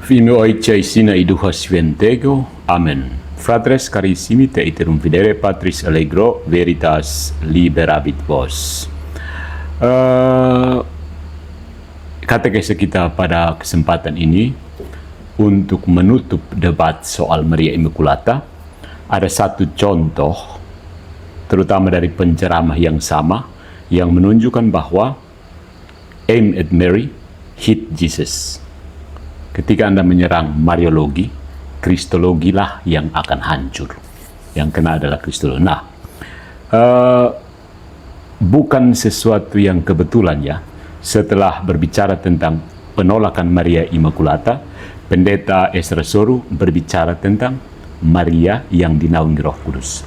Fimi oicei iduha svientego. Amen. Fratres carissimi, te iterum videre Patris allegro veritas liberabit vos. Katekese kita pada kesempatan ini untuk menutup debat soal Maria Immaculata, ada satu contoh terutama dari penceramah yang sama yang menunjukkan bahwa aim at Mary, hit Jesus. Ketika Anda menyerang Mariologi, Kristologi lah yang akan hancur. Yang kena adalah Kristologi. Nah, bukan sesuatu yang kebetulan ya. Setelah berbicara tentang penolakan Maria Immaculata, Pendeta Ezra Soru berbicara tentang Maria yang dinaungi Roh Kudus.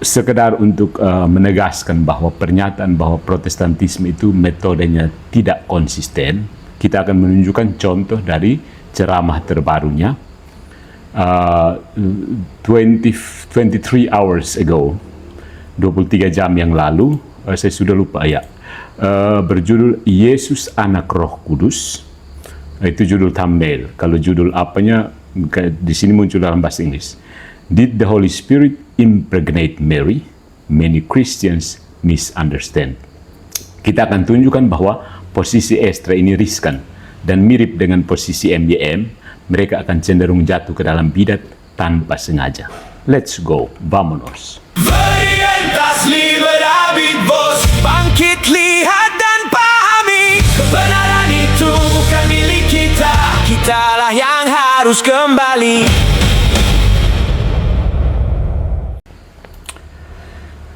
Sekedar untuk menegaskan bahwa pernyataan bahwa Protestantisme itu metodenya tidak konsisten, kita akan menunjukkan contoh dari ceramah terbarunya 23 hours ago, 23 jam yang lalu, saya sudah lupa ya, berjudul Yesus Anak Roh Kudus. Itu judul thumbnail. Kalau judul apanya di sini muncul dalam bahasa Inggris. Did the Holy Spirit impregnate Mary? Many Christians misunderstand. Kita akan tunjukkan bahwa posisi Estra ini riskan dan mirip dengan posisi MYM. Mereka akan cenderung jatuh ke dalam bidat tanpa sengaja. Let's go, vámonos. Veritas liberabit vos, bangkit lihat dan pahami, kebenaran itu bukan milik kita, kitalah yang harus kembali.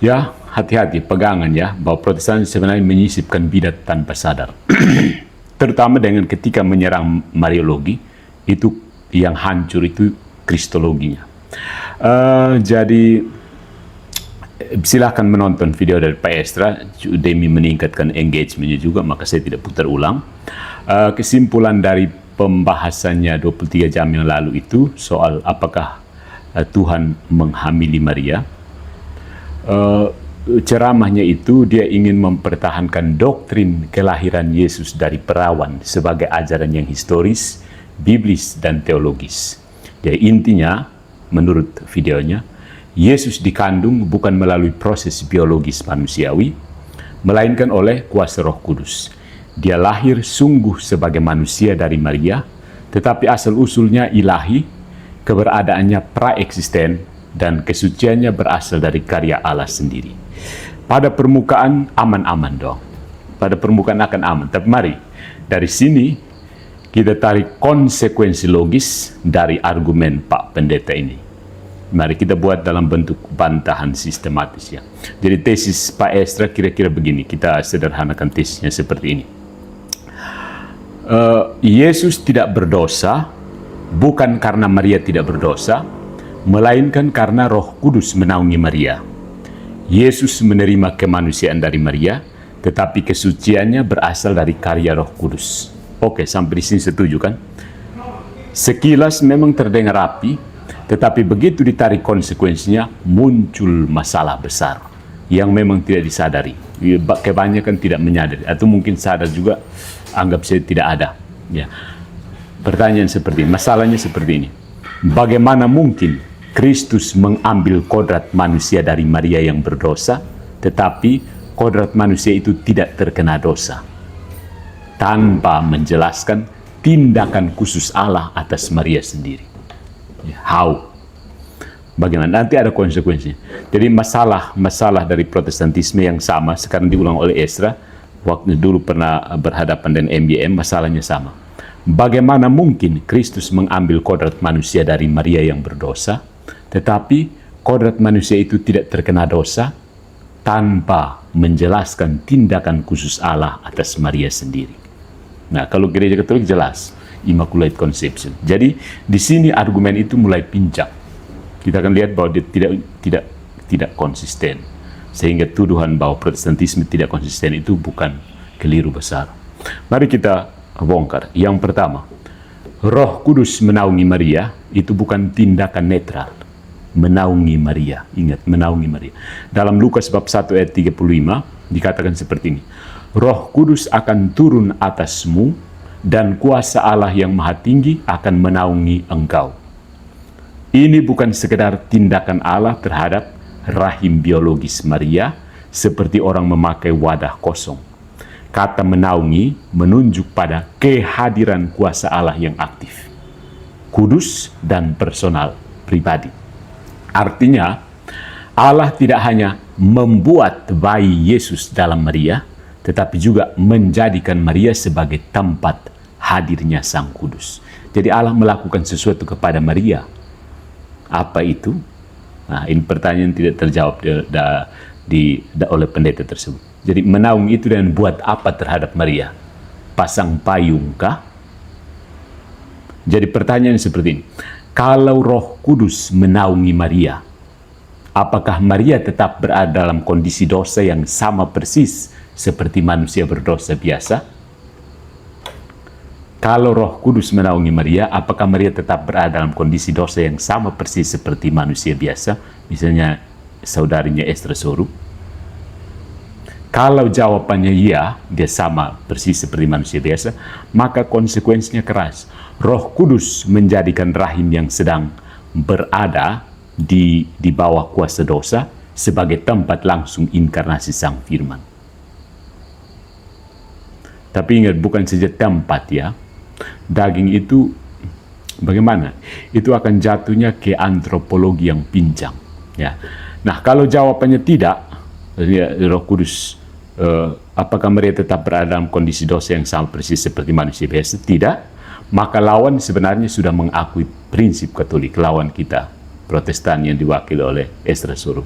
Ya, hati-hati, pegangan ya, bahwa Protestan sebenarnya menyisipkan bidat tanpa sadar. Terutama dengan ketika menyerang Mariologi, itu yang hancur itu Kristologinya. Jadi, silahkan menonton video dari Pak Estra, demi meningkatkan engagementnya juga, maka saya tidak putar ulang. Kesimpulan dari pembahasannya 23 jam yang lalu itu, soal apakah Tuhan menghamili Maria. Ceramahnya itu dia ingin mempertahankan doktrin kelahiran Yesus dari perawan sebagai ajaran yang historis, biblis, dan teologis. Jadi intinya, menurut videonya, Yesus dikandung bukan melalui proses biologis manusiawi, melainkan oleh kuasa Roh Kudus. Dia lahir sungguh sebagai manusia dari Maria, tetapi asal-usulnya ilahi, keberadaannya praeksisten, dan kesuciannya berasal dari karya Allah sendiri. Pada permukaan aman-aman dong. Pada permukaan akan aman. Tapi mari, dari sini kita tarik konsekuensi logis dari argumen Pak Pendeta ini. Mari kita buat dalam bentuk bantahan sistematis ya. Jadi tesis Pak Estra kira-kira begini. Kita sederhanakan tesisnya seperti ini. Yesus tidak berdosa bukan karena Maria tidak berdosa, melainkan karena Roh Kudus menaungi Maria. Yesus menerima kemanusiaan dari Maria, tetapi kesuciannya berasal dari karya Roh Kudus. Oke, sampai di sini setuju kan? Sekilas memang terdengar rapi, tetapi begitu ditarik konsekuensinya, muncul masalah besar yang memang tidak disadari. Kebanyakan tidak menyadari, atau mungkin sadar juga, anggap saya tidak ada. Ya. Pertanyaan seperti ini, masalahnya seperti ini. Bagaimana mungkin Kristus mengambil kodrat manusia dari Maria yang berdosa, tetapi kodrat manusia itu tidak terkena dosa, tanpa menjelaskan tindakan khusus Allah atas Maria sendiri? How? Bagaimana? Nanti ada konsekuensinya. Jadi masalah dari Protestantisme yang sama sekarang diulang oleh Estra. Waktu dulu pernah berhadapan dengan MYM, masalahnya sama. Bagaimana mungkin Kristus mengambil kodrat manusia dari Maria yang berdosa, tetapi kodrat manusia itu tidak terkena dosa tanpa menjelaskan tindakan khusus Allah atas Maria sendiri? Nah, kalau gereja Katolik jelas Immaculate Conception. Jadi di sini argumen itu mulai pincang. Kita akan lihat bahwa dia tidak konsisten, sehingga tuduhan bahwa Protestantisme tidak konsisten itu bukan keliru besar. Mari kita bongkar. Yang pertama, Roh Kudus menaungi Maria itu bukan tindakan netral. Menaungi Maria, ingat, menaungi Maria. Dalam Lukas bab 1 ayat 35 dikatakan seperti ini. Roh Kudus akan turun atasmu dan kuasa Allah yang maha tinggi akan menaungi engkau. Ini bukan sekedar tindakan Allah terhadap rahim biologis Maria, seperti orang memakai wadah kosong. Kata menaungi menunjuk pada kehadiran kuasa Allah yang aktif, kudus dan personal, pribadi. Artinya, Allah tidak hanya membuat bayi Yesus dalam Maria, tetapi juga menjadikan Maria sebagai tempat hadirnya Sang Kudus. Jadi Allah melakukan sesuatu kepada Maria. Apa itu? Nah, ini pertanyaan tidak terjawab oleh pendeta tersebut. Jadi menaungi itu dan buat apa terhadap Maria? Pasang payung kah? Jadi pertanyaan seperti ini. Kalau Roh Kudus menaungi Maria, apakah Maria tetap berada dalam kondisi dosa yang sama persis seperti manusia berdosa biasa? Kalau Roh Kudus menaungi Maria, apakah Maria tetap berada dalam kondisi dosa yang sama persis seperti manusia biasa? Misalnya saudarinya Esther Soru. Kalau jawabannya iya, dia sama persis seperti manusia biasa, maka konsekuensinya keras. Roh Kudus menjadikan rahim yang sedang berada di bawah kuasa dosa sebagai tempat langsung inkarnasi Sang Firman. Tapi ingat, bukan saja tempat ya. Daging itu bagaimana? Itu akan jatuhnya ke antropologi yang pincang. Ya. Nah, kalau jawabannya tidak, Roh Kudus, apakah Maria tetap berada dalam kondisi dosa yang sama persis seperti manusia biasa? Tidak. Maka lawan sebenarnya sudah mengakui prinsip Katolik, lawan kita Protestan yang diwakili oleh Esther Soru.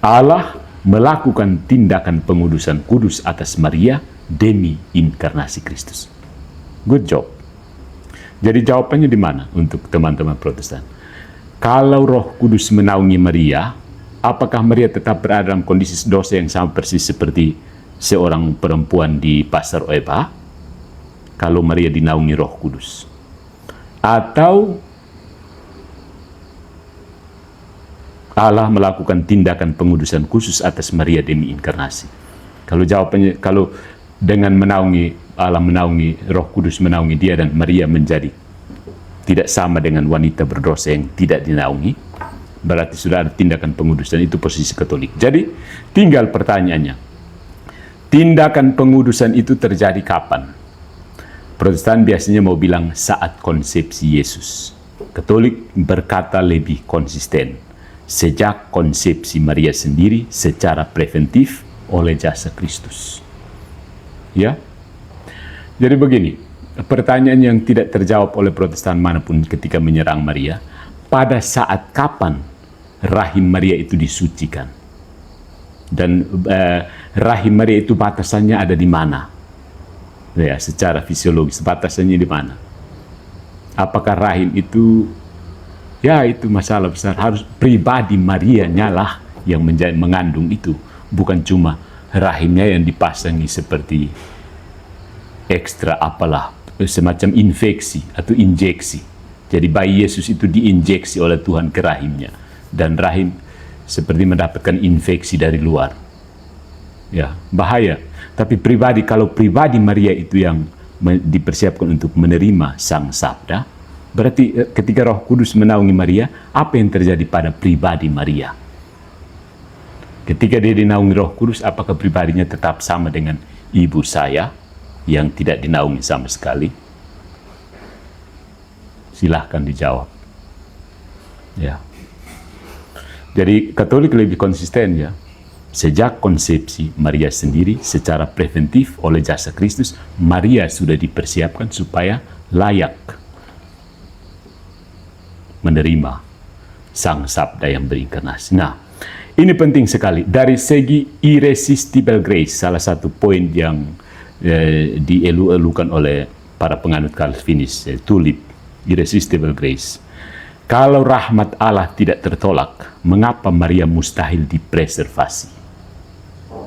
Allah melakukan tindakan pengudusan kudus atas Maria demi inkarnasi Kristus. Good job. Jadi jawabannya di mana untuk teman-teman Protestan? Kalau Roh Kudus menaungi Maria, apakah Maria tetap berada dalam kondisi dosa yang sama persis seperti seorang perempuan di pasar Oeba? Kalau Maria dinaungi Roh Kudus. Atau Allah melakukan tindakan pengudusan khusus atas Maria demi inkarnasi. Kalau jawabannya, kalau dengan menaungi Allah menaungi, Roh Kudus menaungi dia dan Maria menjadi tidak sama dengan wanita berdosa yang tidak dinaungi, berarti sudah ada tindakan pengudusan. Itu posisi Katolik. Jadi tinggal pertanyaannya, tindakan pengudusan itu terjadi kapan? Protestan biasanya mau bilang saat konsepsi Yesus. Katolik berkata lebih konsisten, sejak konsepsi Maria sendiri secara preventif oleh jasa Kristus. Ya. Jadi begini, pertanyaan yang tidak terjawab oleh Protestan manapun ketika menyerang Maria, pada saat kapan rahim Maria itu disucikan? Dan rahim Maria itu batasannya ada di mana? Ya, secara fisiologis batasannya di mana? Apakah rahim itu, ya itu masalah besar, harus pribadi Maria nyalah yang mengandung itu, bukan cuma rahimnya yang dipasangi seperti ekstra apalah, semacam infeksi atau injeksi. Jadi bayi Yesus itu diinjeksi oleh Tuhan ke rahimnya, dan rahim seperti mendapatkan infeksi dari luar. Ya, bahaya. Tapi pribadi, kalau pribadi Maria itu yang dipersiapkan untuk menerima Sang Sabda, berarti ketika Roh Kudus menaungi Maria, apa yang terjadi pada pribadi Maria? Ketika dia dinaungi Roh Kudus, apakah pribadinya tetap sama dengan ibu saya yang tidak dinaungi sama sekali? Silahkan dijawab. Ya. Jadi Katolik lebih konsisten ya. Sejak konsepsi Maria sendiri secara preventif oleh jasa Kristus, Maria sudah dipersiapkan supaya layak menerima Sang Sabda yang berinkarnasi. Nah, ini penting sekali dari segi irresistible grace, salah satu poin yang dielu-elukan oleh para penganut Calvinis, tulip, irresistible grace. Kalau rahmat Allah tidak tertolak, mengapa Maria mustahil dipreservasi?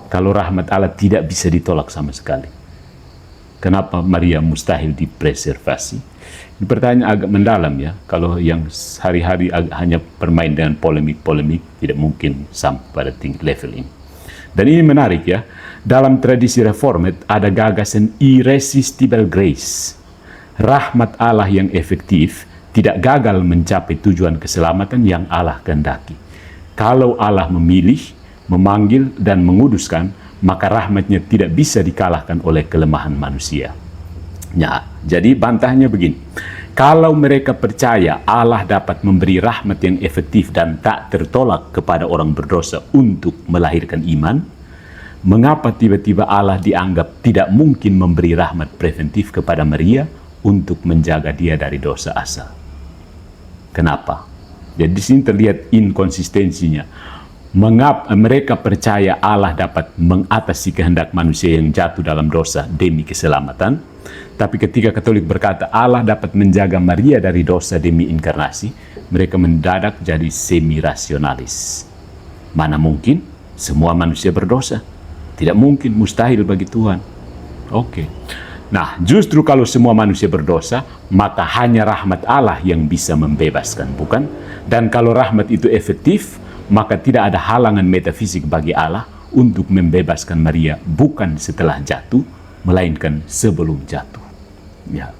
Kalau rahmat Allah tidak bisa ditolak sama sekali, kenapa Maria mustahil dipreservasi? Ini pertanyaan agak mendalam ya. Kalau yang hari-hari hanya bermain dengan polemik-polemik, tidak mungkin sampai pada tinggi level ini. Dan ini menarik ya, dalam tradisi Reformed ada gagasan irresistible grace. Rahmat Allah yang efektif tidak gagal mencapai tujuan keselamatan yang Allah kehendaki. Kalau Allah memilih, memanggil, dan menguduskan, maka rahmatnya tidak bisa dikalahkan oleh kelemahan manusia. Ya, jadi bantahnya begini. Kalau mereka percaya Allah dapat memberi rahmat yang efektif dan tak tertolak kepada orang berdosa untuk melahirkan iman, mengapa tiba-tiba Allah dianggap tidak mungkin memberi rahmat preventif kepada Maria untuk menjaga dia dari dosa asal? Kenapa? Jadi di sini terlihat inkonsistensinya. Mengapa mereka percaya Allah dapat mengatasi kehendak manusia yang jatuh dalam dosa demi keselamatan, tapi ketika Katolik berkata Allah dapat menjaga Maria dari dosa demi inkarnasi, mereka mendadak jadi semi-rasionalis. Mana mungkin semua manusia berdosa? Tidak mungkin, mustahil bagi Tuhan. Oke. Nah, justru kalau semua manusia berdosa, maka hanya rahmat Allah yang bisa membebaskan, bukan? Dan kalau rahmat itu efektif, maka tidak ada halangan metafisik bagi Allah untuk membebaskan Maria bukan setelah jatuh, melainkan sebelum jatuh. Ya.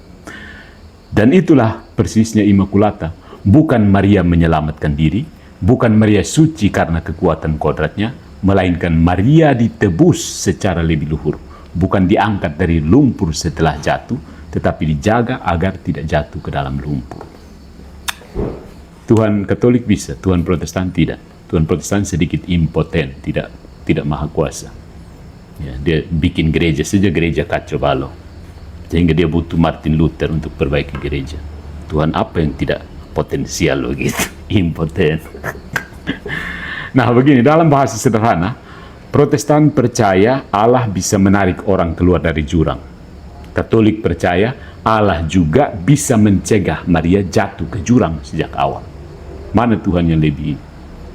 Dan itulah persisnya Immaculata. Bukan Maria menyelamatkan diri, bukan Maria suci karena kekuatan kodratnya, melainkan Maria ditebus secara lebih luhur. Bukan diangkat dari lumpur setelah jatuh, tetapi dijaga agar tidak jatuh ke dalam lumpur. Tuhan Katolik bisa, Tuhan Protestan tidak. Tuhan Protestan sedikit impoten, tidak maha kuasa. Ya, dia bikin gereja saja, gereja kacau balau. Sehingga dia butuh Martin Luther untuk perbaiki gereja. Tuhan apa yang tidak potensial begitu? Impoten. Nah begini, dalam bahasa sederhana, Protestan percaya Allah bisa menarik orang keluar dari jurang. Katolik percaya Allah juga bisa mencegah Maria jatuh ke jurang sejak awal. Mana Tuhan yang lebih?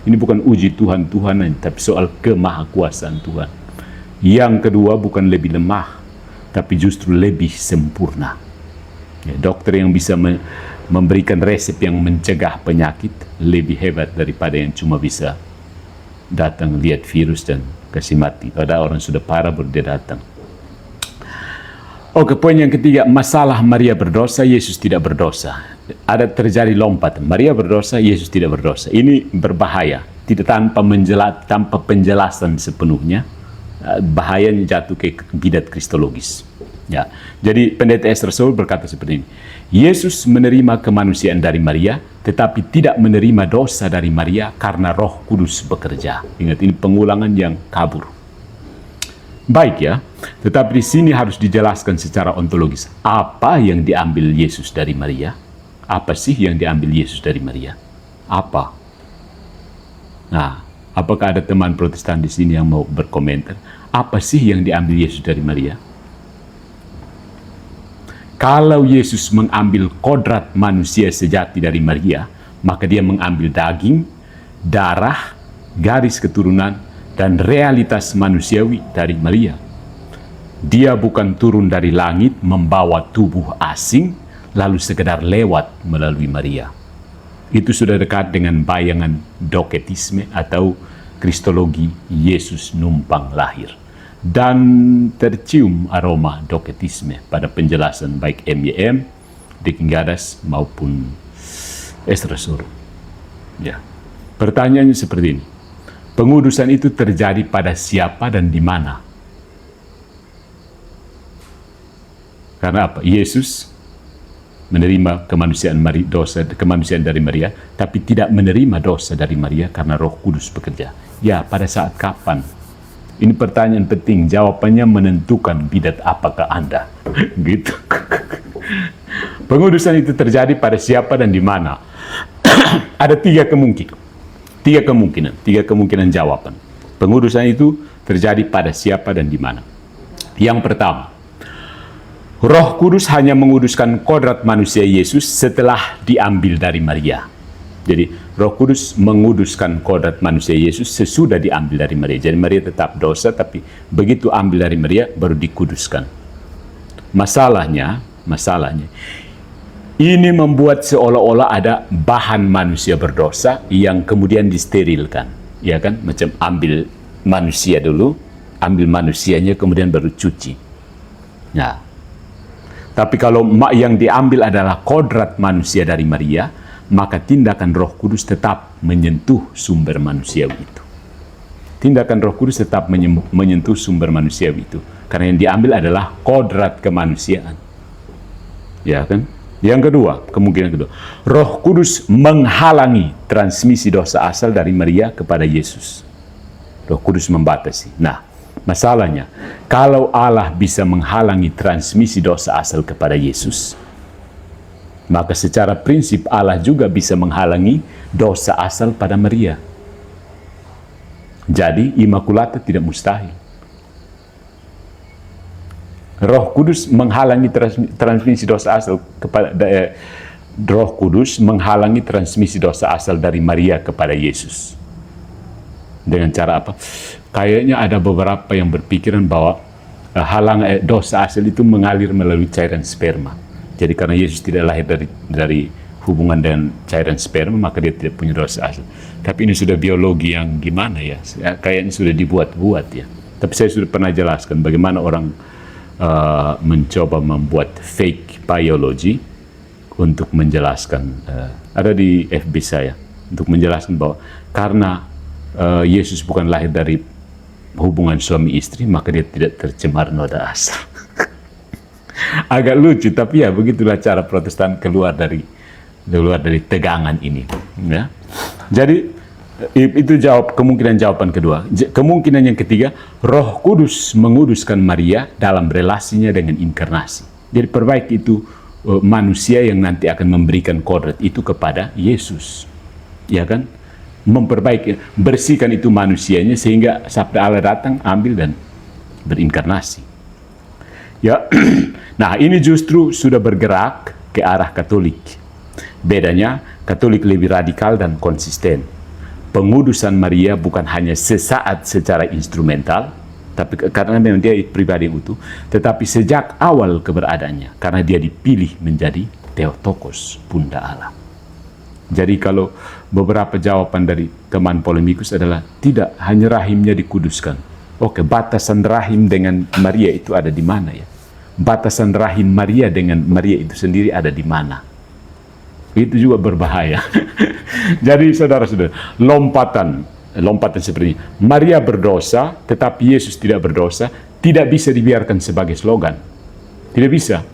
Ini bukan uji Tuhan-Tuhanan, tapi soal kemahakuasaan Tuhan. Yang kedua bukan lebih lemah, tapi justru lebih sempurna. Ya, dokter yang bisa memberikan resep yang mencegah penyakit lebih hebat daripada yang cuma bisa datang lihat virus dan kasih mati. Ada orang sudah parah baru dia datang. Oke, poin yang ketiga, masalah Maria berdosa, Yesus tidak berdosa. Ada terjadi lompat, Maria berdosa, Yesus tidak berdosa. Ini berbahaya, tidak tanpa penjelasan sepenuhnya. Bahayanya jatuh ke bidat kristologis. Ya, jadi pendeta Esther Seoul berkata seperti ini. Yesus menerima kemanusiaan dari Maria, tetapi tidak menerima dosa dari Maria karena Roh Kudus bekerja. Ingat, ini pengulangan yang kabur. Baik ya, tetapi di sini harus dijelaskan secara ontologis. Apa yang diambil Yesus dari Maria? Apa sih yang diambil Yesus dari Maria? Apa? Nah, apakah ada teman Protestan di sini yang mau berkomentar? Apa sih yang diambil Yesus dari Maria? Kalau Yesus mengambil kodrat manusia sejati dari Maria, maka dia mengambil daging, darah, garis keturunan, dan realitas manusiawi dari Maria. Dia bukan turun dari langit membawa tubuh asing, lalu sekedar lewat melalui Maria. Itu sudah dekat dengan bayangan doketisme atau kristologi Yesus numpang lahir. Dan tercium aroma doketisme pada penjelasan baik MYM, De Kingadas maupun Esther Seoul. Ya. Pertanyaannya seperti ini. Pengudusan itu terjadi pada siapa dan di mana? Karena apa? Yesus menerima kemanusiaan dari Maria, tapi tidak menerima dosa dari Maria karena Roh Kudus bekerja. Ya, pada saat kapan? Ini pertanyaan penting. Jawabannya menentukan bidat apakah Anda. Gitu. Pengudusan itu terjadi pada siapa dan di mana? Ada tiga kemungkinan jawaban. Pengudusan itu terjadi pada siapa dan di mana. Yang pertama, Roh Kudus hanya menguduskan kodrat manusia Yesus setelah diambil dari Maria. Jadi Roh Kudus menguduskan kodrat manusia Yesus sesudah diambil dari Maria. Jadi Maria tetap dosa, tapi begitu ambil dari Maria baru dikuduskan. Masalahnya ini membuat seolah-olah ada bahan manusia berdosa yang kemudian disterilkan, ya kan? Macam ambil manusia dulu, ambil manusianya kemudian baru cuci. Nah, tapi kalau yang diambil adalah kodrat manusia dari Maria, maka tindakan Roh Kudus tetap menyentuh sumber manusiawi itu. Tindakan Roh Kudus tetap menyentuh sumber manusiawi itu, karena yang diambil adalah kodrat kemanusiaan. Ya kan? Yang kedua, kemungkinan kedua, Roh Kudus menghalangi transmisi dosa asal dari Maria kepada Yesus. Roh Kudus membatasi. Nah, masalahnya, kalau Allah bisa menghalangi transmisi dosa asal kepada Yesus, maka secara prinsip Allah juga bisa menghalangi dosa asal pada Maria. Jadi, Immaculata tidak mustahil. Roh Kudus menghalangi transmisi dosa asal kepada Roh Kudus menghalangi transmisi dosa asal dari Maria kepada Yesus. Dengan cara apa? Kayaknya ada beberapa yang berpikiran bahwa dosa asal itu mengalir melalui cairan sperma. Jadi karena Yesus tidak lahir dari hubungan dengan cairan sperma, maka dia tidak punya dosa asal. Tapi ini sudah biologi yang gimana ya? Kayaknya sudah dibuat-buat ya. Tapi saya sudah pernah jelaskan bagaimana orang mencoba membuat fake biology untuk menjelaskan, ada di FB saya, untuk menjelaskan bahwa karena Yesus bukan lahir dari hubungan suami istri, maka dia tidak tercemar noda asal. Agak lucu, tapi ya begitulah cara Protestan keluar dari tegangan ini. Ya. Jadi itu kemungkinan jawaban kedua. Kemungkinan yang ketiga, Roh Kudus menguduskan Maria dalam relasinya dengan inkarnasi. Jadi perbaiki itu manusia yang nanti akan memberikan kodrat itu kepada Yesus. Ya kan? Memperbaiki, bersihkan itu manusianya sehingga sabda Allah datang, ambil dan berinkarnasi. Ya. Nah, ini justru sudah bergerak ke arah Katolik. Bedanya, Katolik lebih radikal dan konsisten. Pengudusan Maria bukan hanya sesaat secara instrumental, tapi karena memang dia pribadi yang utuh, tetapi sejak awal keberadaannya, karena dia dipilih menjadi Theotokos, Bunda Allah. Jadi kalau beberapa jawaban dari teman polemikus adalah tidak, hanya rahimnya dikuduskan. Oke, batasan rahim dengan Maria itu ada di mana ya? Batasan rahim Maria dengan Maria itu sendiri ada di mana? Itu juga berbahaya. Jadi saudara-saudara, lompatan seperti ini. Maria berdosa, tetapi Yesus tidak berdosa, tidak bisa dibiarkan sebagai slogan. Tidak bisa.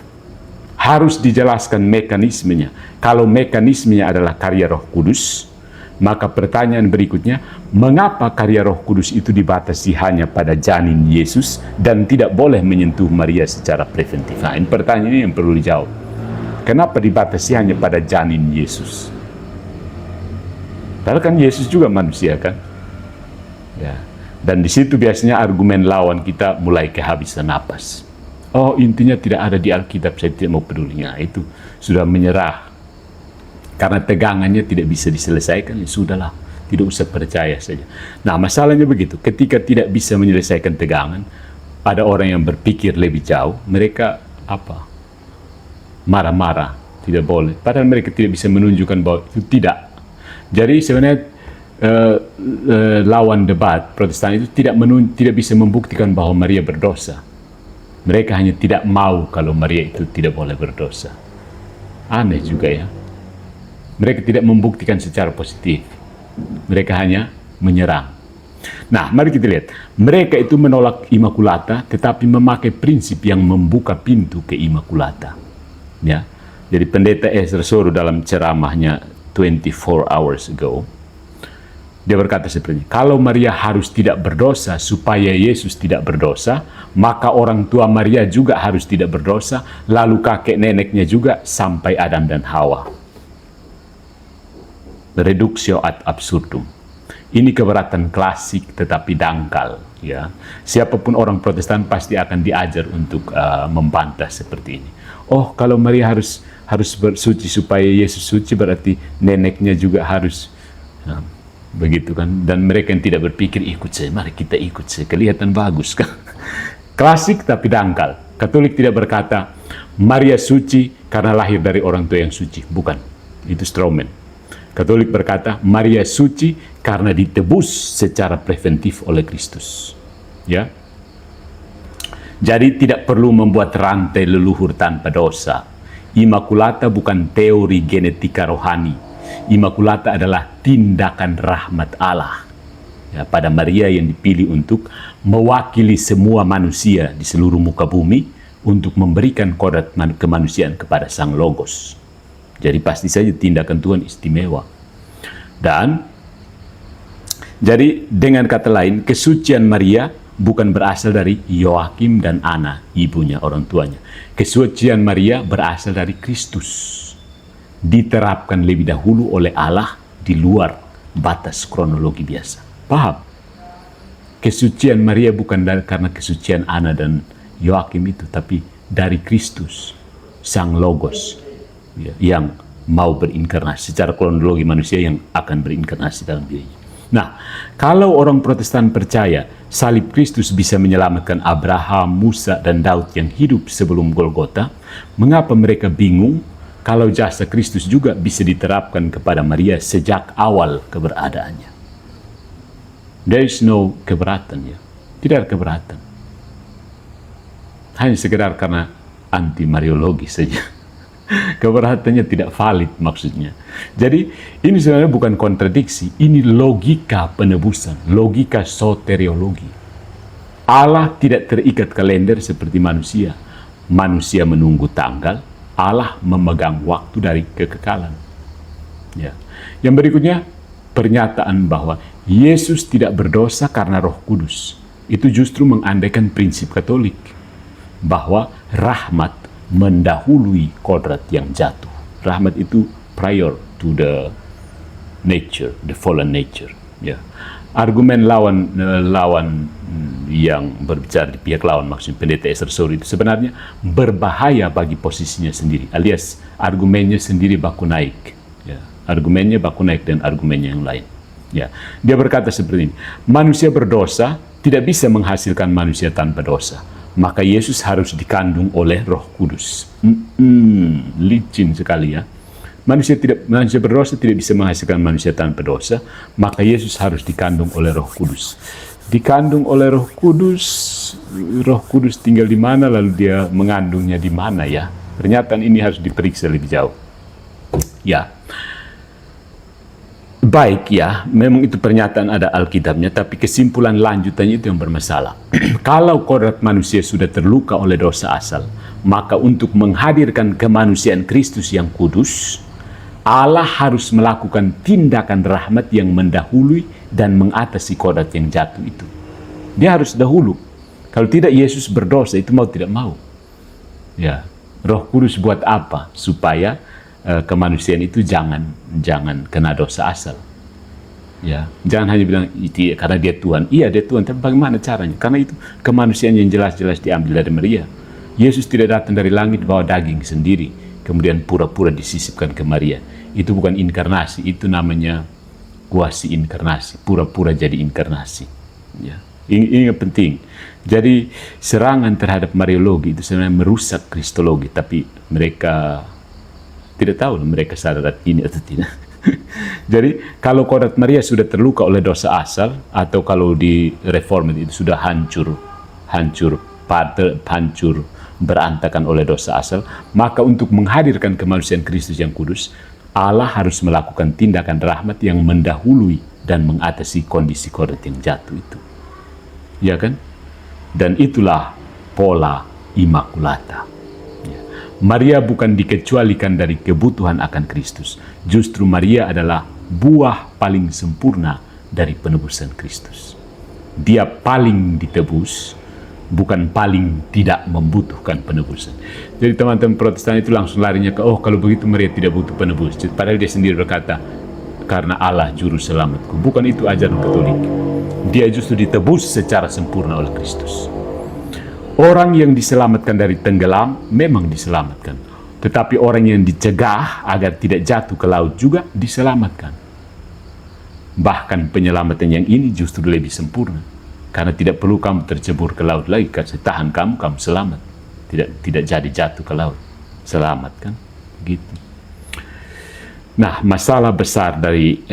Harus dijelaskan mekanismenya. Kalau mekanismenya adalah karya Roh Kudus, maka pertanyaan berikutnya, mengapa karya Roh Kudus itu dibatasi hanya pada janin Yesus dan tidak boleh menyentuh Maria secara preventif? Nah, ini pertanyaan ini yang perlu dijawab. Kenapa dibatasi hanya pada janin Yesus? Padahal kan Yesus juga manusia kan? Ya. Dan di situ biasanya argumen lawan kita mulai kehabisan napas. Oh, intinya tidak ada di Alkitab, saya tidak mau pedulinya. Itu sudah menyerah. Karena tegangannya tidak bisa diselesaikan, ya sudahlah, tidak usah percaya saja. Nah, masalahnya begitu. Ketika tidak bisa menyelesaikan tegangan, ada orang yang berpikir lebih jauh, mereka apa? Marah-marah, tidak boleh. Padahal mereka tidak bisa menunjukkan bahwa itu tidak. Jadi sebenarnya lawan debat Protestan itu tidak bisa membuktikan bahwa Maria berdosa. Mereka hanya tidak mau kalau Maria itu tidak boleh berdosa. Aneh juga ya. Mereka tidak membuktikan secara positif. Mereka hanya menyerang. Nah, mari kita lihat. Mereka itu menolak Immaculata, tetapi memakai prinsip yang membuka pintu ke Immaculata. Ya, jadi pendeta Ezra Soru dalam ceramahnya 24 hours ago, dia berkata seperti ini, kalau Maria harus tidak berdosa supaya Yesus tidak berdosa, maka orang tua Maria juga harus tidak berdosa, lalu kakek neneknya juga sampai Adam dan Hawa. Reductio ad absurdum. Ini keberatan klasik tetapi dangkal. Ya, siapapun orang Protestan pasti akan diajar untuk membantah seperti ini. Oh, kalau Maria harus bersuci supaya Yesus suci, berarti neneknya juga harus begitu kan? Dan mereka yang tidak berpikir ikut saya, mari kita ikut saya, kelihatan bagus kan? Klasik tapi dangkal. Katolik tidak berkata Maria suci karena lahir dari orang tua yang suci, bukan. Itu strawman. Katolik berkata Maria suci karena ditebus secara preventif oleh Kristus. Ya. Jadi tidak perlu membuat rantai leluhur tanpa dosa. Immaculata bukan teori genetika rohani. Immaculata adalah tindakan rahmat Allah. Ya, pada Maria yang dipilih untuk mewakili semua manusia di seluruh muka bumi untuk memberikan kodrat kemanusiaan kepada Sang Logos. Jadi pasti saja tindakan Tuhan istimewa. Dan jadi dengan kata lain, kesucian Maria bukan berasal dari Yoakim dan Ana, ibunya, orang tuanya. Kesucian Maria berasal dari Kristus. Diterapkan lebih dahulu oleh Allah di luar batas kronologi biasa. Paham? Kesucian Maria bukan karena kesucian Ana dan Yoakim itu, tapi dari Kristus, Sang Logos, ya, yang mau berinkarnasi secara kronologi manusia yang akan berinkarnasi dalam dirinya. Nah, kalau orang Protestan percaya salib Kristus bisa menyelamatkan Abraham, Musa, dan Daud yang hidup sebelum Golgota, mengapa mereka bingung kalau jasa Kristus juga bisa diterapkan kepada Maria sejak awal keberadaannya? There is no keberatan, ya. Tidak ada keberatan. Hanya sekedar karena anti-mariologi saja. Keberatannya tidak valid maksudnya. Jadi ini sebenarnya bukan kontradiksi, ini logika penebusan, logika soteriologi. Allah tidak terikat kalender seperti manusia. Manusia menunggu tanggal, Allah memegang waktu dari kekekalan. Ya. Yang berikutnya, pernyataan bahwa Yesus tidak berdosa karena Roh Kudus. Itu justru mengandaikan prinsip Katolik bahwa rahmat mendahului kodrat yang jatuh. Rahmat itu prior to the nature, the fallen nature. Ya. Argumen lawan yang berbicara di pihak lawan, maksudnya pendeta Esther Sori, itu sebenarnya berbahaya bagi posisinya sendiri, alias argumennya sendiri baku naik. Ya. Argumennya baku naik dan argumennya yang lain. Ya, dia berkata seperti ini, manusia berdosa tidak bisa menghasilkan manusia tanpa dosa. Maka Yesus harus dikandung oleh Roh Kudus. Licin sekali, ya. Manusia berdosa tidak bisa menghasilkan manusia tanpa dosa. Maka Yesus harus dikandung oleh Roh Kudus. Dikandung oleh Roh Kudus tinggal di mana, lalu dia mengandungnya di mana, ya? Pernyataan ini harus diperiksa lebih jauh. Ya. Baik, ya, memang itu pernyataan ada Alkitabnya, tapi kesimpulan lanjutannya itu yang bermasalah. Kalau kodrat manusia sudah terluka oleh dosa asal, maka untuk menghadirkan kemanusiaan Kristus yang kudus, Allah harus melakukan tindakan rahmat yang mendahului dan mengatasi kodrat yang jatuh itu. Dia harus dahulu. Kalau tidak, Yesus berdosa, itu mau tidak mau. Ya, Roh Kudus buat apa? Supaya kemanusiaan itu jangan kena dosa asal. Ya, jangan hanya bilang itu karena dia Tuhan. Iya, dia Tuhan, tapi bagaimana caranya? Karena itu kemanusiaan yang jelas-jelas diambil dari Maria. Yesus tidak datang dari langit bawa daging sendiri, kemudian pura-pura disisipkan ke Maria. Itu bukan inkarnasi, itu namanya kuasi inkarnasi, pura-pura jadi inkarnasi. Ya. Ini yang penting. Jadi serangan terhadap Mariologi itu sebenarnya merusak Kristologi, tapi mereka tidak tahu mereka sadar ini atau tidak. Jadi kalau kodrat Maria sudah terluka oleh dosa asal, atau kalau di Reformed itu sudah hancur berantakan oleh dosa asal, maka untuk menghadirkan kemanusiaan Kristus yang kudus, Allah harus melakukan tindakan rahmat yang mendahului dan mengatasi kondisi kodrat yang jatuh itu. Ya kan? Dan itulah pola Immaculata. Maria bukan dikecualikan dari kebutuhan akan Kristus. Justru Maria adalah buah paling sempurna dari penebusan Kristus. Dia paling ditebus, bukan paling tidak membutuhkan penebusan. Jadi teman-teman Protestan itu langsung larinya ke, oh kalau begitu Maria tidak butuh penebus. Padahal dia sendiri berkata, karena Allah juru selamatku. Bukan itu ajaran Katolik. Dia justru ditebus secara sempurna oleh Kristus. Orang yang diselamatkan dari tenggelam memang diselamatkan. Tetapi orang yang dicegah agar tidak jatuh ke laut juga diselamatkan. Bahkan penyelamatan yang ini justru lebih sempurna. Karena tidak perlu kamu tercebur ke laut lagi. Karena tahan kamu selamat. Tidak jadi jatuh ke laut. Selamat kan? Gitu. Nah, masalah besar dari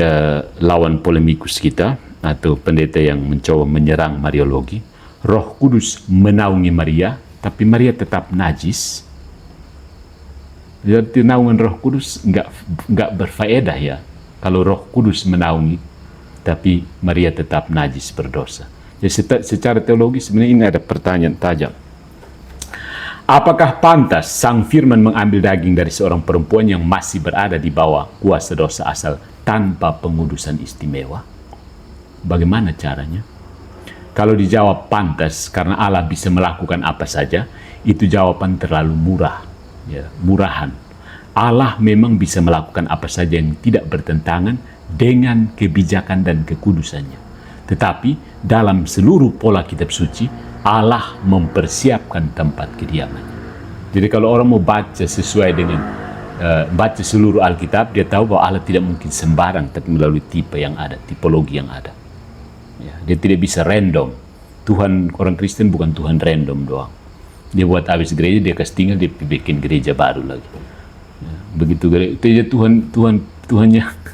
lawan polemikus kita atau pendeta yang mencoba menyerang Mariologi, Roh Kudus menaungi Maria, tapi Maria tetap najis. Jadi naungan Roh Kudus nggak berfaedah ya. Kalau Roh Kudus menaungi, tapi Maria tetap najis berdosa. Jadi secara teologi sebenarnya ini ada pertanyaan tajam. Apakah pantas Sang Firman mengambil daging dari seorang perempuan yang masih berada di bawah kuasa dosa asal tanpa pengudusan istimewa? Bagaimana caranya? Kalau dijawab pantas karena Allah bisa melakukan apa saja, itu jawaban terlalu murah, ya, murahan. Allah memang bisa melakukan apa saja yang tidak bertentangan dengan kebijakan dan kekudusannya. Tetapi dalam seluruh pola kitab suci, Allah mempersiapkan tempat kediamannya. Jadi kalau orang mau baca sesuai dengan baca seluruh Alkitab, dia tahu bahwa Allah tidak mungkin sembarang, tapi melalui tipe yang ada, tipologi yang ada. Ya, dia tidak bisa random. Tuhan orang Kristen bukan Tuhan random doang. Dia buat habis gereja, dia kasih tinggal, dia bikin gereja baru lagi. Ya, begitu gereja Tuhannya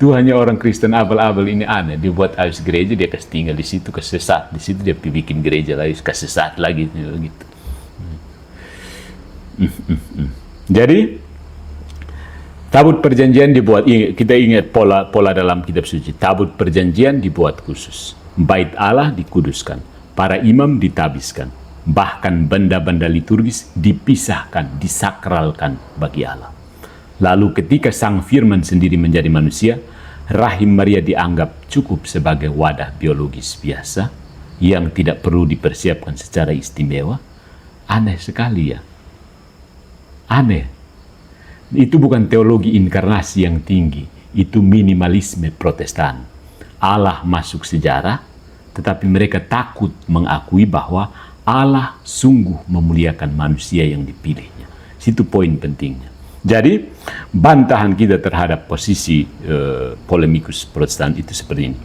Tuhannya orang Kristen abal-abal ini aneh. Dia buat habis gereja, dia kasih tinggal di situ, kesesat di situ, dia bikin gereja lagi, kesesat lagi gitu. Jadi tabut perjanjian dibuat, kita ingat pola dalam kitab suci. Tabut perjanjian dibuat khusus, bait Allah dikuduskan, para imam ditabiskan, bahkan benda-benda liturgis dipisahkan, disakralkan bagi Allah. Lalu ketika Sang Firman sendiri menjadi manusia, rahim Maria dianggap cukup sebagai wadah biologis biasa yang tidak perlu dipersiapkan secara istimewa. Aneh sekali ya. Aneh. Itu bukan teologi inkarnasi yang tinggi, itu minimalisme Protestan. Allah masuk sejarah, tetapi mereka takut mengakui bahwa Allah sungguh memuliakan manusia yang dipilihnya. Situ poin pentingnya. Jadi, bantahan kita terhadap posisi polemikus Protestan itu seperti ini.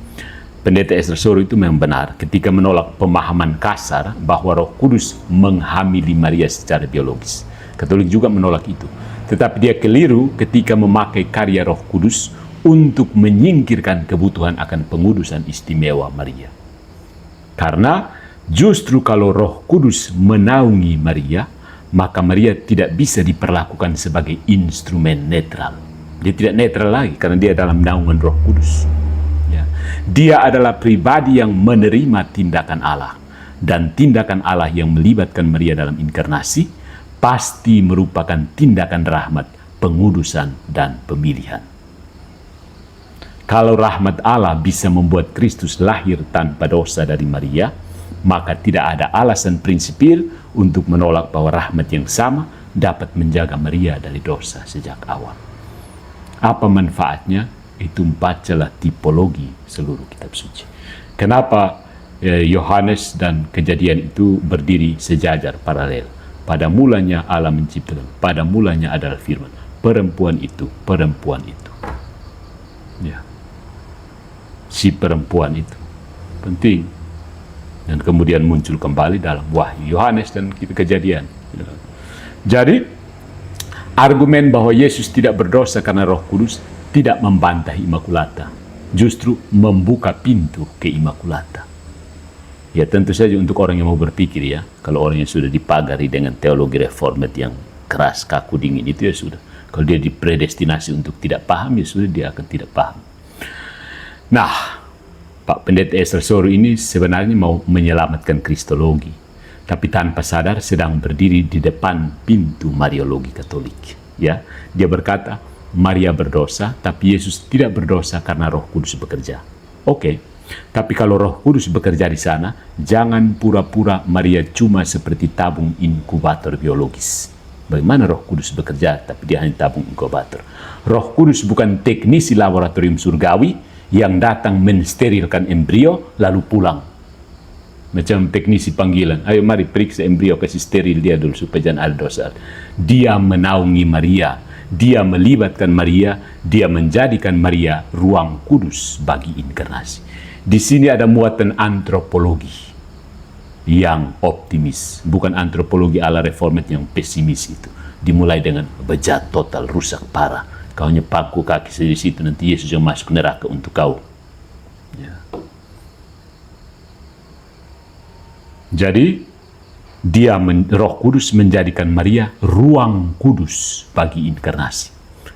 Pendeta Ezra Soru itu memang benar ketika menolak pemahaman kasar bahwa Roh Kudus menghamili Maria secara biologis. Katolik juga menolak itu. Tetapi dia keliru ketika memakai karya Roh Kudus untuk menyingkirkan kebutuhan akan pengudusan istimewa Maria. Karena justru kalau Roh Kudus menaungi Maria, maka Maria tidak bisa diperlakukan sebagai instrumen netral. Dia tidak netral lagi karena dia dalam naungan Roh Kudus. Ya. Dia adalah pribadi yang menerima tindakan Allah. Dan tindakan Allah yang melibatkan Maria dalam inkarnasi pasti merupakan tindakan rahmat, pengudusan, dan pemilihan. Kalau rahmat Allah bisa membuat Kristus lahir tanpa dosa dari Maria, maka tidak ada alasan prinsipil untuk menolak bahwa rahmat yang sama dapat menjaga Maria dari dosa sejak awal. Apa manfaatnya? Itu bacalah tipologi seluruh kitab suci. Kenapa Yohanes dan Kejadian itu berdiri sejajar paralel? Pada mulanya Allah menciptakan, pada mulanya adalah firman. Perempuan itu. Ya. Si perempuan itu penting. Dan kemudian muncul kembali dalam Wahyu Yohanes dan Kejadian. Jadi, argumen bahwa Yesus tidak berdosa karena Roh Kudus tidak membantah Immaculata, justru membuka pintu ke Immaculata. Ya tentu saja untuk orang yang mau berpikir ya, kalau orang yang sudah dipagari dengan teologi reformat yang keras, kaku, dingin, itu ya sudah. Kalau dia dipredestinasi untuk tidak paham, ya sudah dia akan tidak paham. Nah, Pak Pendeta Ezra Soru ini sebenarnya mau menyelamatkan Kristologi, tapi tanpa sadar sedang berdiri di depan pintu Mariologi Katolik. Ya, dia berkata, Maria berdosa, tapi Yesus tidak berdosa karena Roh Kudus bekerja. Oke, tapi kalau Roh Kudus bekerja di sana, jangan pura-pura Maria cuma seperti tabung inkubator biologis. Bagaimana Roh Kudus bekerja, tapi dia hanya tabung inkubator. Roh Kudus bukan teknisi laboratorium surgawi yang datang mensterilkan embrio lalu pulang. Macam teknisi panggilan, ayo mari periksa embrio, kasih steril dia dulu supaya jangan ada dosa. Dia menaungi Maria, dia melibatkan Maria, dia menjadikan Maria ruang kudus bagi inkarnasi. Di sini ada muatan antropologi yang optimis, bukan antropologi ala reformat yang pesimis itu. Dimulai dengan bejat total, rusak parah, Kau hanya paku kaki di situ, nanti Yesus yang masuk neraka untuk kau. Ya. Jadi Roh Kudus menjadikan Maria ruang kudus bagi inkarnasi.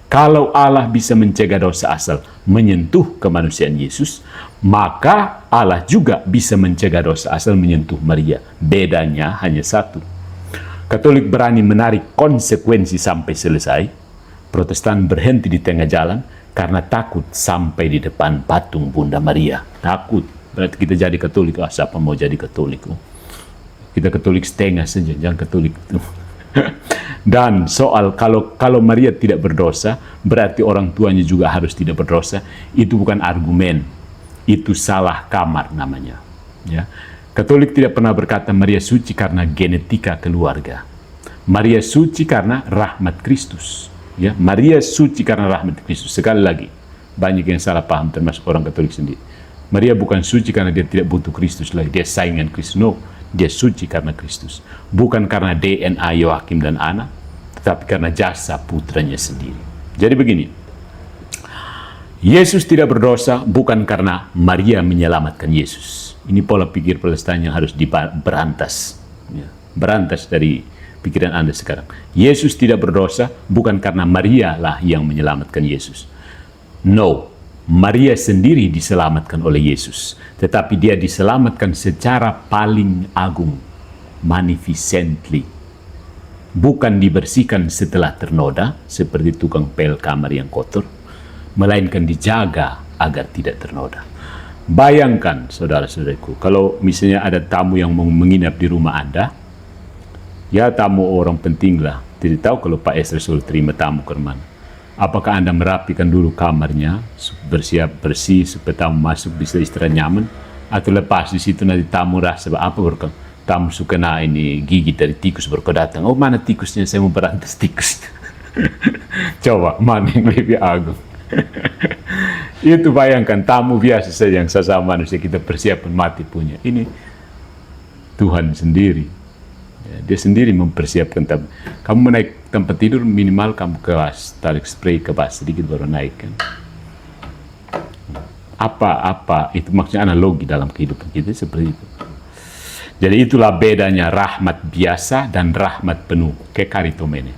Kalau Allah bisa mencegah dosa asal menyentuh kemanusiaan Yesus, maka Allah juga bisa mencegah dosa asal menyentuh Maria. Bedanya hanya satu. Katolik berani menarik konsekuensi sampai selesai. Protestan berhenti di tengah jalan karena takut sampai di depan patung Bunda Maria. Takut. Berarti kita jadi Katolik. Siapa mau jadi Katolik? Kita Katolik setengah saja, jangan Katolik itu. Dan soal kalau Maria tidak berdosa, berarti orang tuanya juga harus tidak berdosa. Itu bukan argumen. Itu salah kamar namanya. Ya. Katolik tidak pernah berkata Maria suci karena genetika keluarga. Maria suci karena rahmat Kristus. Ya, Maria suci karena rahmat Kristus. Sekali lagi, banyak yang salah paham termasuk orang Katolik sendiri. Maria bukan suci karena dia tidak butuh Kristus lagi, dia saingan Kristus. No, dia suci karena Kristus. Bukan karena DNA Yoakim dan Ana, tetapi karena jasa putranya sendiri. Jadi begini, Yesus tidak berdosa bukan karena Maria menyelamatkan Yesus. Ini pola pikir Protestan yang harus berantas. Ya, berantas dari pikiran Anda sekarang. Yesus tidak berdosa bukan karena Maria lah yang menyelamatkan Yesus. No, Maria sendiri diselamatkan oleh Yesus. Tetapi dia diselamatkan secara paling agung, magnificently. Bukan dibersihkan setelah ternoda, seperti tukang pel kamar yang kotor, melainkan dijaga agar tidak ternoda. Bayangkan, saudara-saudaraku, kalau misalnya ada tamu yang mau menginap di rumah Anda, ya tamu orang penting lah. Tidak tahu kalau Pak Esther suruh terima tamu ke mana. Apakah Anda merapikan dulu kamarnya, bersiap bersih supaya tamu masuk bisa istirahat nyaman, atau lepas di situ nanti tamu rasa apa berkata, tamu suka ini gigit dari tikus baru datang. Oh, mana tikusnya, saya mau berantas tikus. Coba mana yang lebih agung. Itu bayangkan tamu biasa saja yang sesama manusia kita persiapkan mati punya. Ini Tuhan sendiri. Dia sendiri mempersiapkan tamu. Kamu mau naik tempat tidur, minimal kamu kelas tarik spray ke bawah sedikit baru naik kan. Apa itu maksudnya analogi dalam kehidupan kita seperti itu. Jadi itulah bedanya rahmat biasa dan rahmat penuh, kekaritomene.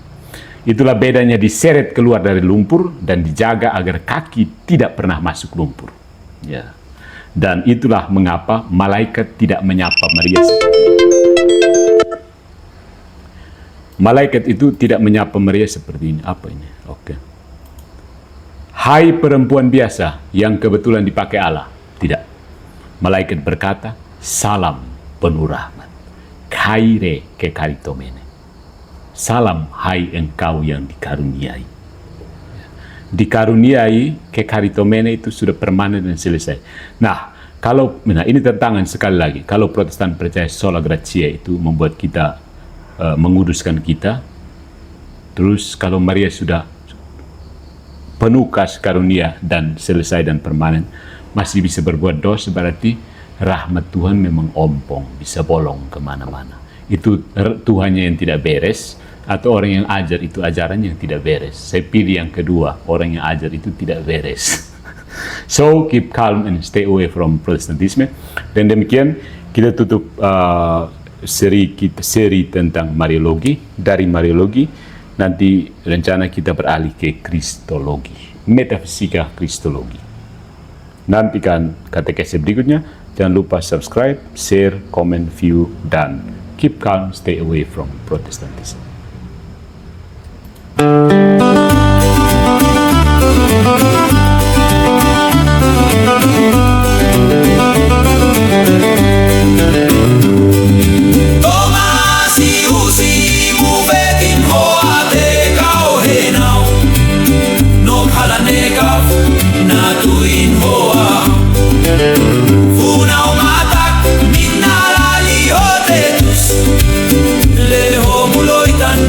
Itulah bedanya diseret keluar dari lumpur dan dijaga agar kaki tidak pernah masuk lumpur. Ya. Dan itulah mengapa malaikat tidak menyapa Maria seperti ini. Malaikat itu tidak menyapa Maria seperti ini. Apa ini? Oke. Hai perempuan biasa yang kebetulan dipakai Allah. Tidak. Malaikat berkata, salam penuh rahmat. Kaire kekaritomene. Salam hai engkau yang dikaruniai. Dikaruniai kekaritomene itu sudah permanen dan selesai. Nah, ini tantangan sekali lagi. Kalau Protestan percaya sola gratia itu membuat kita menguduskan kita. Terus kalau Maria sudah penuh kasih karunia dan selesai dan permanen, masih bisa berbuat dosa, berarti rahmat Tuhan memang ompong, bisa bolong kemana-mana. Itu Tuhannya yang tidak beres, atau orang yang ajar itu ajarannya yang tidak beres. Saya pilih yang kedua, orang yang ajar itu tidak beres. So keep calm and stay away from Protestantisme. Dan demikian kita tutup seri tentang Mariologi. Dari Mariologi nanti rencana kita beralih ke Kristologi, metafisika Kristologi. Nantikan katekesi berikutnya. Jangan lupa subscribe, share, comment, view, dan keep calm, stay away from Protestantism.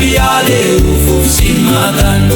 Biale ufuk simatan